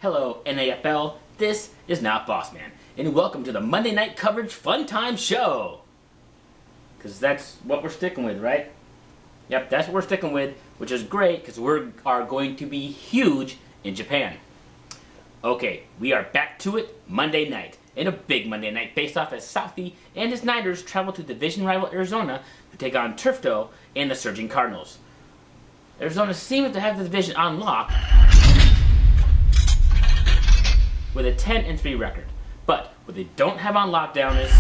Hello, NAFL. This is Not Boss Man, and welcome to the Monday Night Coverage Funtime Show. Because that's what we're sticking with, right? Yep, that's what we're sticking with, which is great because we are going to be huge in Japan. Okay, we are back to it Monday night, in a big Monday night face-off as Southie and his Niners travel to division rival Arizona to take on Turfto and the surging Cardinals. Arizona seems to have the division on lock with a 10-3 record, but what they don't have on lockdown is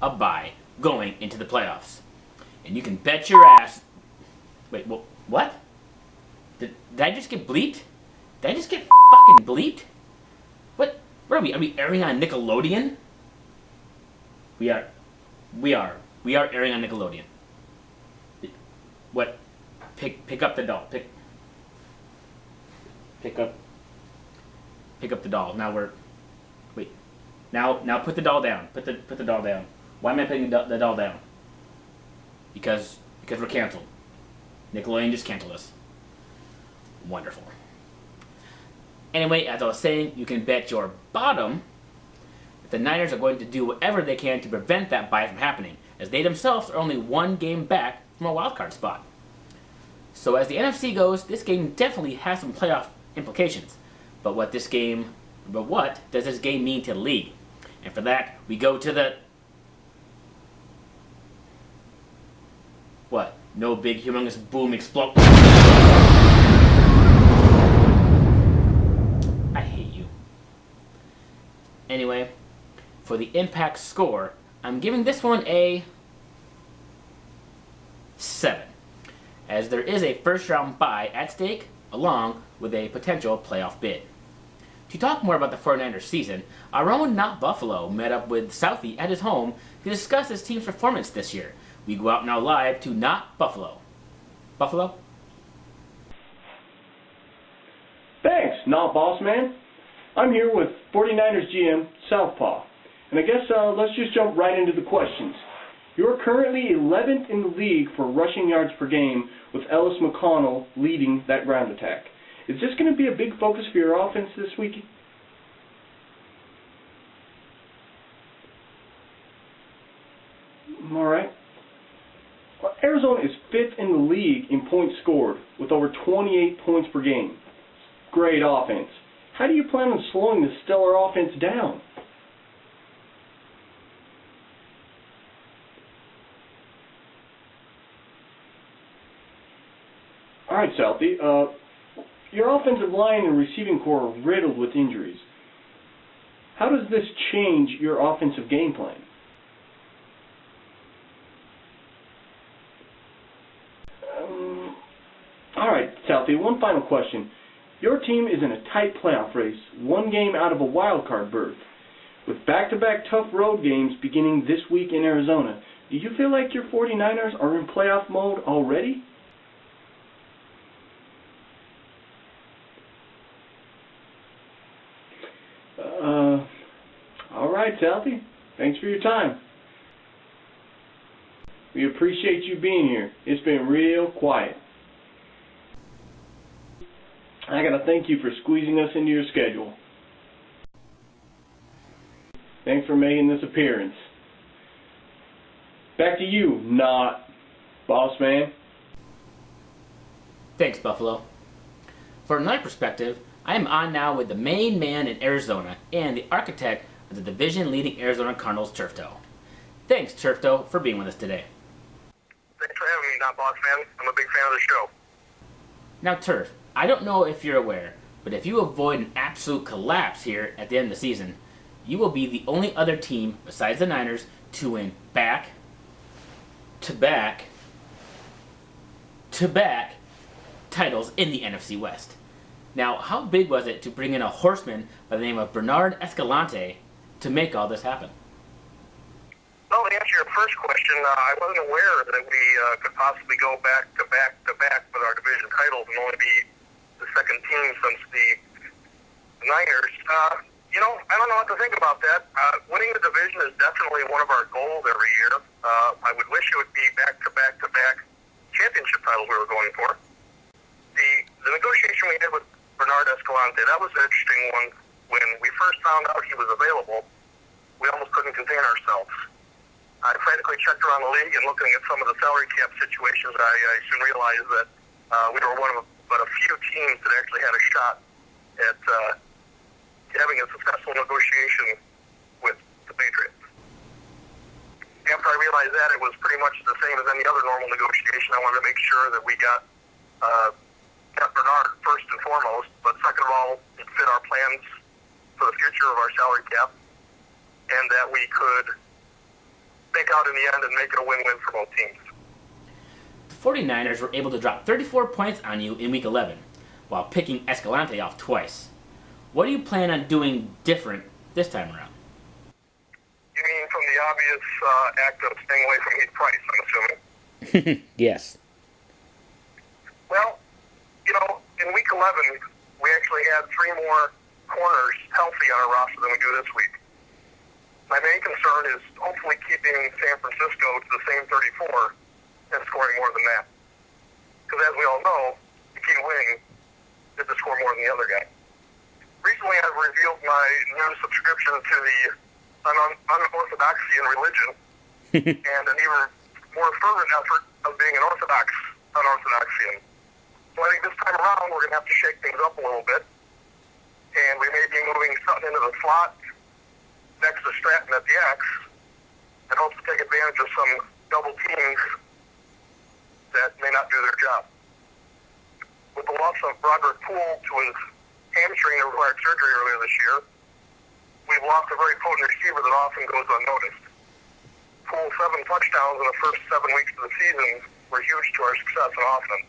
a bye going into the playoffs. And you can bet your ass... Wait, what? Did I just get bleeped? Did I just get fucking bleeped? What are we? Are we airing on Nickelodeon? We are airing on Nickelodeon. What? Pick up the doll. Pick up the doll. Now Now put the doll down. Put the doll down. Why am I putting the doll down? Because we're canceled. Nickelodeon just canceled us. Wonderful. Anyway, as I was saying, you can bet your bottom that the Niners are going to do whatever they can to prevent that bye from happening, as they themselves are only one game back from a wildcard spot. So as the NFC goes, this game definitely has some playoff implications. But what does this game mean to the league? And for that, we go to the... What? No big humongous boom explode. I hate you. Anyway, for the impact score, I'm giving this one a 7. As there is a first round bye at stake, along with a potential playoff bid. To talk more about the 49ers season, our own Not Buffalo met up with Southie at his home to discuss his team's performance this year. We go out now live to Not Buffalo. Buffalo? Thanks, Not Boss Man. I'm here with 49ers GM Southpaw. And I guess let's just jump right into the questions. You're currently 11th in the league for rushing yards per game, with Ellis McConnell leading that ground attack. Is this going to be a big focus for your offense this week? All right. Well, Arizona is 5th in the league in points scored, with over 28 points per game. Great offense. How do you plan on slowing this stellar offense down? All right, Southie. Your offensive line and receiving core are riddled with injuries. How does this change your offensive game plan? All right, Southie, one final question. Your team is in a tight playoff race, one game out of a wild card berth. With back-to-back tough road games beginning this week in Arizona, do you feel like your 49ers are in playoff mode already? All right, Southie. Thanks for your time. We appreciate you being here. It's been real quiet. I gotta thank you for squeezing us into your schedule. Thanks for making this appearance. Back to you, Not Boss Man. Thanks, Buffalo. For another perspective, I am on now with the main man in Arizona and the architect of the division-leading Arizona Cardinals, Turfto. Thanks, Turfto, for being with us today. Thanks for having me, Not Boss Man. I'm a big fan of the show. Now, Turf, I don't know if you're aware, but if you avoid an absolute collapse here at the end of the season, you will be the only other team besides the Niners to win back-to-back titles in the NFC West. Now, how big was it to bring in a horseman by the name of Bernard Escalante to make all this happen? Well, to answer your first question, I wasn't aware that we could possibly go back-to-back with our division titles and only be the second team since the Niners. I don't know what to think about that. Winning the division is definitely one of our goals every year. I would wish it would be back-to-back championship titles we were going for. the negotiation we had with Bernard Escalante, that was an interesting one. When we first found out he was available, we almost couldn't contain ourselves. I frantically checked around the league, and looking at some of the salary cap situations, I soon realized that we were one of but a few teams that actually had a shot at having a successful negotiation with the Patriots. After I realized that, it was pretty much the same as any other normal negotiation. I wanted to make sure that we got Bernard first and foremost, but second of all, it fit our plans for the future of our salary cap, and that we could make out in the end and make it a win-win for both teams. The 49ers were able to drop 34 points on you in Week 11, while picking Escalante off twice. What do you plan on doing different this time around? You mean from the obvious act of staying away from Heath Price, I'm assuming? Yes. Well, in Week 11, we actually had 3 more corners healthy on our roster than we do this week. My main concern is hopefully keeping San Francisco to the same 34 and scoring more than that. Because as we all know, the key to winning is to score more than the other guy. Recently, I've revealed my new subscription to the unorthodoxy in religion and an even more fervent effort of being an orthodox unorthodoxian. So I think this time around, we're going to have to shake things up a little bit. And we may be moving something into the slot next to Stratton at the X and hope to take advantage of some double teams that may not do their job. With the loss of Broderick Poole to his hamstring that required surgery earlier this year, we've lost a very potent receiver that often goes unnoticed. Poole's 7 touchdowns in the first 7 weeks of the season were huge to our success in offense.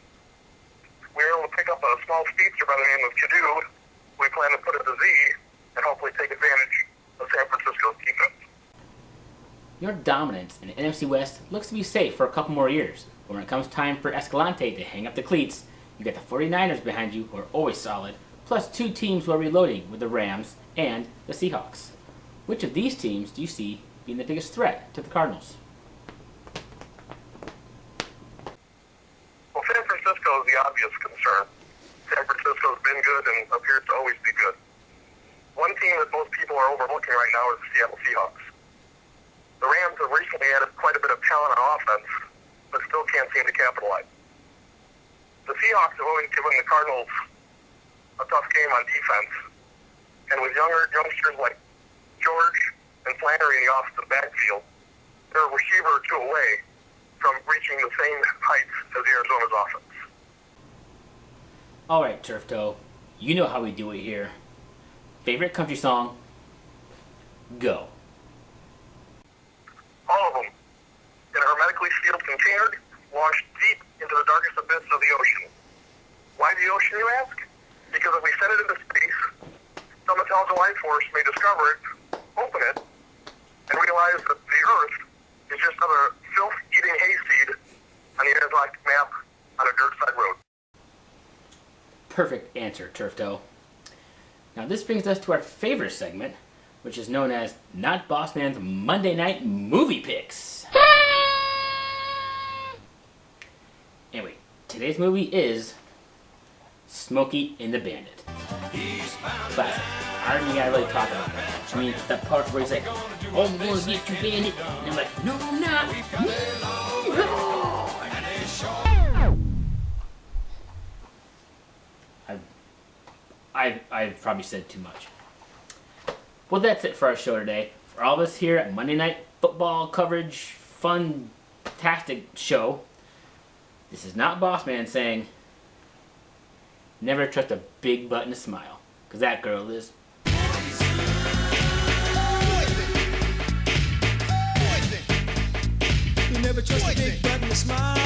We were able to pick up a small speedster by the name of Kadu. We plan to put it to Z and hopefully take advantage of San Francisco's defense. Your dominance in the NFC West looks to be safe for a couple more years, but when it comes time for Escalante to hang up the cleats, you get the 49ers behind you, who are always solid, plus 2 teams who are reloading with the Rams and the Seahawks. Which of these teams do you see being the biggest threat to the Cardinals? Well, San Francisco is the obvious concern. San Francisco's been good and appears to always be good. One team that most people are overlooking right now is the Seattle Seahawks. The Rams have recently added quite a bit of talent on offense, but still can't seem to capitalize. The Seahawks have always given the Cardinals a tough game on defense, and with youngsters like George and Flannery in the offensive backfield, they're a receiver or 2 away from reaching the same heights as Arizona's offense. All right, Turf Toe, you know how we do it here. Favorite country song? Go. All of them, in a hermetically sealed container, launched deep into the darkest abyss of the ocean. Why the ocean, you ask? Because if we send it into space, some intelligent life force may discover it, open it, and realize that the Earth is just another filth-eating hayseed on the intergalactic map on a dirt side road. Perfect answer, Turf Toe. Now this brings us to our favorite segment, which is known as Not Boss Man's Monday Night Movie Picks. Anyway, today's movie is Smokey and the Bandit. Classic. I don't even gotta really talk about it. I mean, that part where he's like, "Oh, I'm gonna get you, Bandit," and I'm like, "No, I'm not." I've probably said too much. Well, that's it for our show today. For all of us here at Monday Night Football Coverage Fun-tastic Show, this is not Boss Man saying, never trust a big butt and a smile, because that girl is You never trust a big butt and a smile.